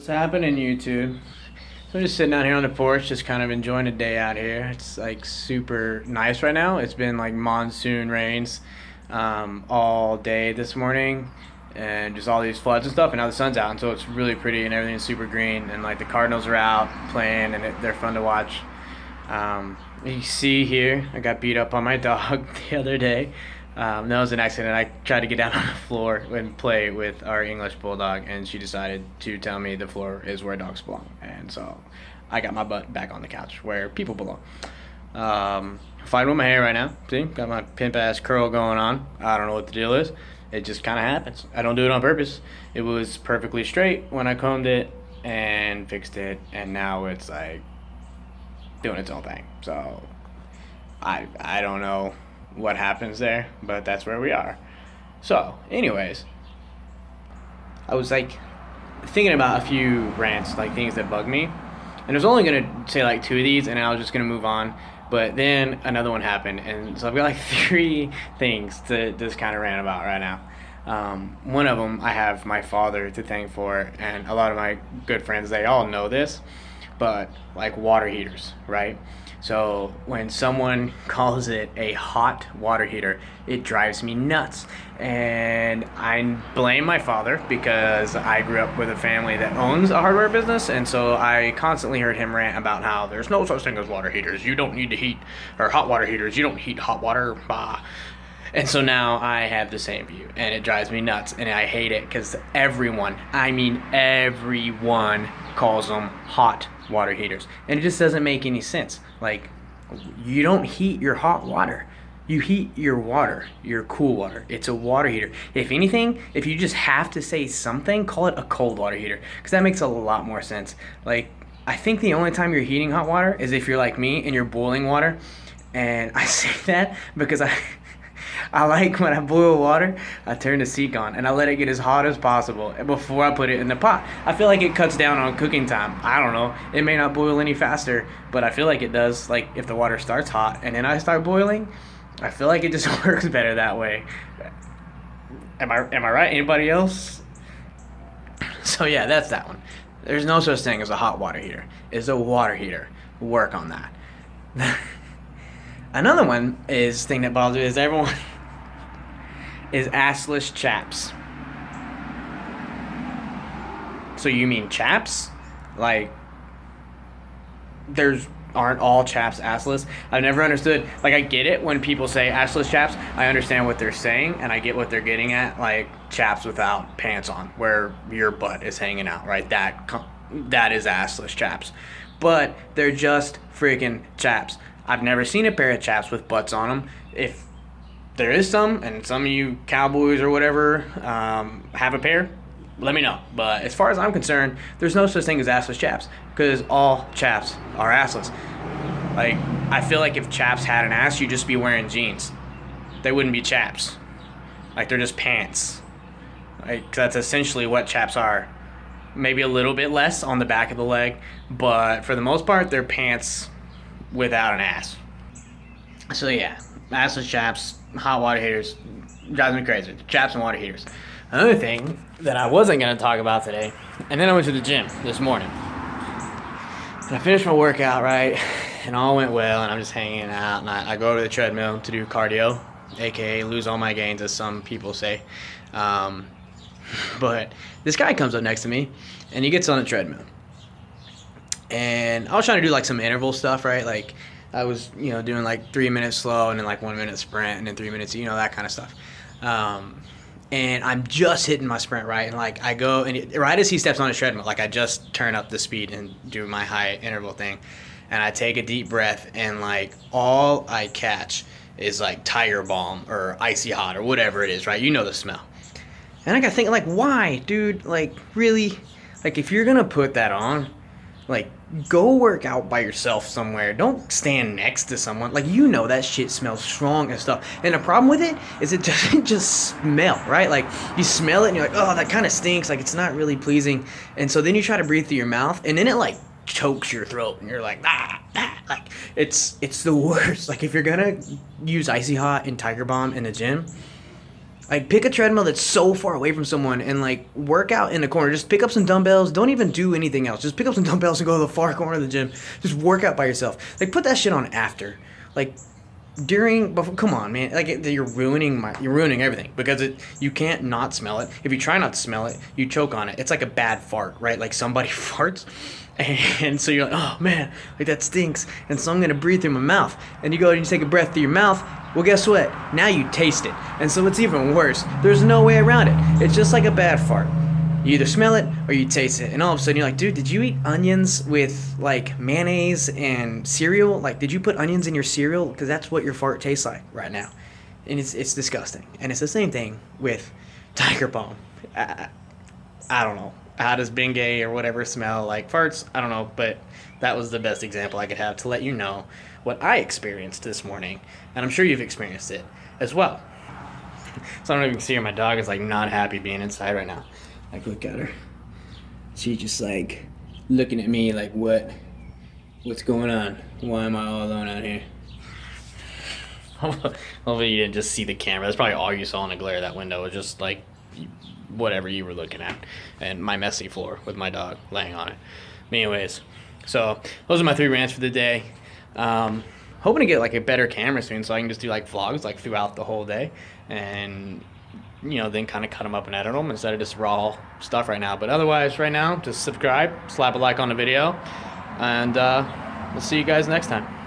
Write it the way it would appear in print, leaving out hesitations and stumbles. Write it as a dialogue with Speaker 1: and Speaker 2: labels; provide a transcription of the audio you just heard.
Speaker 1: What's happening, YouTube? So I'm just sitting out here on the porch, just kind of enjoying the day out here. It's like super nice right now. It's been like monsoon rains all day this morning, and just all these floods and stuff. And now the sun's out, and so it's really pretty, and everything's super green. And like the Cardinals are out playing, and they're fun to watch. You see here, I got beat up on my dog the other day. That was an accident. I tried to get down on the floor and play with our English bulldog, and she decided to tell me the floor is where dogs belong. And so I got my butt back on the couch where people belong. Fighting with my hair right now. See, got my pimp ass curl going on. I don't know what the deal is. It just kind of happens. I don't do it on purpose. It was perfectly straight when I combed it and fixed it, and now it's like doing its own thing. So I don't know what happens there, but that's where we are. So anyways, I was like thinking about a few rants, like things that bug me, and I was only gonna say like two of these, and I was just gonna move on. But then another one happened, and so I've got like three things to just kind of rant about right now. One of them I have my father to thank for, and a lot of my good friends, they all know this, but like water heaters, right? So when someone calls it a hot water heater, it drives me nuts. And I blame my father because I grew up with a family that owns a hardware business, and so I constantly heard him rant about how there's no such thing as water heaters. You don't need to heat, or hot water heaters. You don't heat hot water. Bah. And so now I have the same view, and it drives me nuts, and I hate it because everyone, I mean everyone, calls them hot water heaters, and it just doesn't make any sense. Like, you don't heat your hot water, you heat your water, your cool water. It's a water heater. If anything, if you just have to say something, call it a cold water heater, because that makes a lot more sense. Like, I think the only time you're heating hot water is if you're like me and you're boiling water. And I say that because I like when I boil water, I turn the sink on and I let it get as hot as possible before I put it in the pot. I feel like it cuts down on cooking time. I don't know. It may not boil any faster, but I feel like it does. Like if the water starts hot and then I start boiling, I feel like it just works better that way. Am I right? Anybody else? So yeah, that's that one. There's no such thing as a hot water heater. It's a water heater. Work on that. Another one is thing that bothers me is everyone is assless chaps. So you mean chaps? Like aren't all chaps assless? I've never understood. Like I get it when people say assless chaps. I understand what they're saying and I get what they're getting at. Like chaps without pants on, where your butt is hanging out, right? That is assless chaps. But they're just freaking chaps. I've never seen a pair of chaps with butts on them. If there is some, and some of you cowboys or whatever have a pair, let me know. But as far as I'm concerned, there's no such thing as assless chaps, because all chaps are assless. Like, I feel like if chaps had an ass, you'd just be wearing jeans. They wouldn't be chaps. Like, they're just pants. Like, that's essentially what chaps are. Maybe a little bit less on the back of the leg, but for the most part, they're pants without an ass. So yeah, assless chaps, hot water heaters, drives me crazy. Chaps and water heaters. Another thing that I wasn't going to talk about today, and then I went to the gym this morning. And I finished my workout, right, and all went well, and I'm just hanging out, and I go over to the treadmill to do cardio, aka lose all my gains, as some people say. But this guy comes up next to me, and he gets on the treadmill. And I was trying to do like some interval stuff, right? Like I was, doing like 3 minutes slow and then like 1 minute sprint and then 3 minutes, that kind of stuff. And I'm just hitting my sprint, right? And like I go, and right as he steps on his treadmill, like I just turn up the speed and do my high interval thing. And I take a deep breath, and like all I catch is like Tiger Balm or Icy Hot or whatever it is, right? You know the smell. And I got thinking, like, why, dude? Like, really? Like, if you're gonna put that on, like, go work out by yourself somewhere. Don't stand next to someone. Like, that shit smells strong and stuff. And the problem with it is it doesn't just smell, right? Like, you smell it and you're like, oh, that kind of stinks. Like, it's not really pleasing. And so then you try to breathe through your mouth, and then it, like, chokes your throat. And you're like, Like, it's the worst. Like, if you're gonna use Icy Hot and Tiger Balm in the gym, Like, pick a treadmill that's so far away from someone and, like, work out in the corner. Just pick up some dumbbells. Don't even do anything else. Just pick up some dumbbells and go to the far corner of the gym. Just work out by yourself. Like, put that shit on after. Like, before, come on, man. Like, you're ruining everything because you can't not smell it. If you try not to smell it, you choke on it. It's like a bad fart, right? Like, somebody farts. And so you're like, oh man, like that stinks. And so I'm going to breathe through my mouth. And you go and you take a breath through your mouth. Well, guess what? Now you taste it. And so it's even worse. There's no way around it. It's just like a bad fart. You either smell it or you taste it. And all of a sudden you're like, dude, did you eat onions with like mayonnaise and cereal? Like, did you put onions in your cereal? Because that's what your fart tastes like right now. And it's disgusting. And it's the same thing with Tiger Balm. I don't know. How does Bengay or whatever smell like farts? I don't know, but that was the best example I could have to let you know what I experienced this morning, and I'm sure you've experienced it as well. So I don't know if you can see her. My dog is like not happy being inside right now. Like, look at her. She's just like looking at me like, what's going on? Why am I all alone out here? Hopefully you didn't just see the camera. That's probably all you saw in the glare of that window, was just like whatever you were looking at, and my messy floor with my dog laying on it. But anyways, so those are my 3 rants for the day. Hoping to get like a better camera soon so I can just do like vlogs like throughout the whole day, and then kind of cut them up and edit them instead of just raw stuff right now. But otherwise, right now, just subscribe, slap a like on the video, and we'll see you guys next time.